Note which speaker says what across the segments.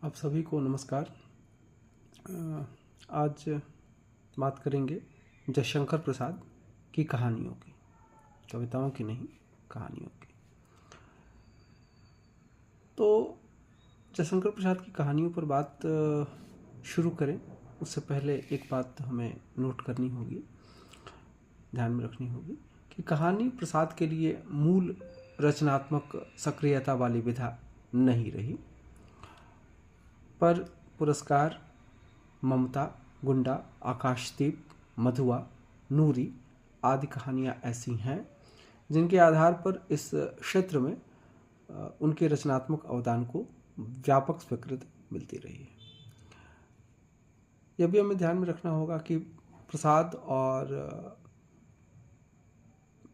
Speaker 1: आप सभी को नमस्कार। आज बात करेंगे जयशंकर प्रसाद की कहानियों की, कविताओं की नहीं, कहानियों की। तो जयशंकर प्रसाद की कहानियों पर बात शुरू करें उससे पहले एक बात हमें नोट करनी होगी, ध्यान में रखनी होगी कि कहानी प्रसाद के लिए मूल रचनात्मक सक्रियता वाली विधा नहीं रही, पर पुरस्कार, ममता, गुंडा, आकाशदीप, मधुआ, नूरी आदि कहानियाँ ऐसी हैं जिनके आधार पर इस क्षेत्र में उनके रचनात्मक अवदान को व्यापक स्वीकृति मिलती रही है। यह भी हमें ध्यान में रखना होगा कि प्रसाद और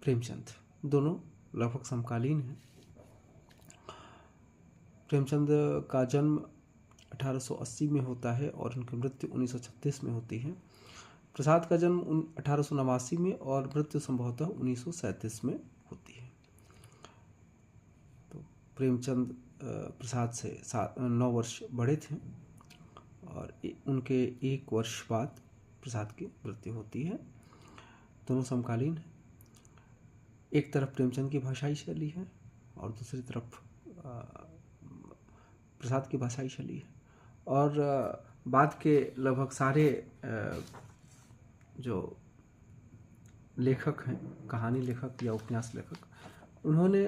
Speaker 1: प्रेमचंद दोनों लगभग समकालीन हैं। प्रेमचंद का जन्म 1880 में होता है और उनकी मृत्यु 1936 में होती है। प्रसाद का जन्म 1889 में और मृत्यु संभवतः 1937 में होती है। तो प्रेमचंद प्रसाद से 9 वर्ष बड़े थे और उनके 1 वर्ष बाद प्रसाद की मृत्यु होती है। दोनों समकालीन हैं। एक तरफ प्रेमचंद की भाषाई शैली है और दूसरी तरफ प्रसाद की भाषाई शैली है। और बाद के लगभग सारे जो लेखक हैं, कहानी लेखक या उपन्यास लेखक, उन्होंने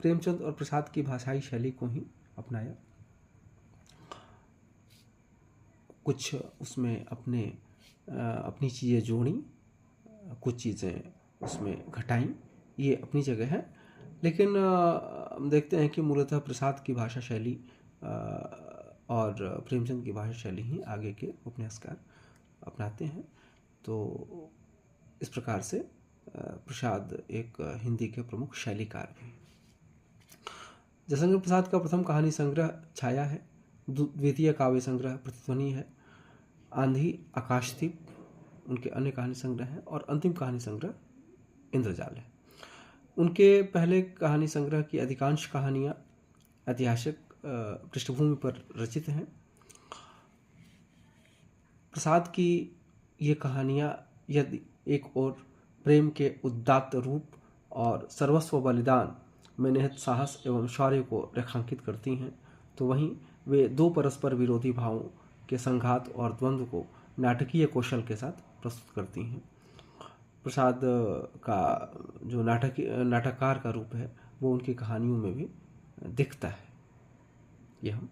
Speaker 1: प्रेमचंद और प्रसाद की भाषाई शैली को ही अपनाया। कुछ उसमें अपनी चीज़ें जोड़ी, कुछ चीज़ें उसमें घटाई, ये अपनी जगह है। लेकिन हम देखते हैं कि मूलतः प्रसाद की भाषा शैली और प्रेमचंद की भाषा शैली ही आगे के उपन्यासकार अपनाते हैं। तो इस प्रकार से प्रसाद एक हिंदी के प्रमुख शैलीकार भी। जयशंकर प्रसाद का प्रथम कहानी संग्रह छाया है, द्वितीय काव्य संग्रह प्रतिध्वनि है, आंधी, आकाशदीप उनके अन्य कहानी संग्रह हैं और अंतिम कहानी संग्रह इंद्रजाल है। उनके पहले कहानी संग्रह की अधिकांश कहानियाँ ऐतिहासिक पृष्ठभूमि पर रचित हैं। प्रसाद की ये कहानियाँ यदि एक ओर प्रेम के उदात्त रूप और सर्वस्व बलिदान में निहित साहस एवं शौर्य को रेखांकित करती हैं, तो वहीं वे दो परस्पर विरोधी भावों के संघात और द्वंद्व को नाटकीय कौशल के साथ प्रस्तुत करती हैं। प्रसाद का जो नाटककार का रूप है वो उनकी कहानियों में भी दिखता है, ये हम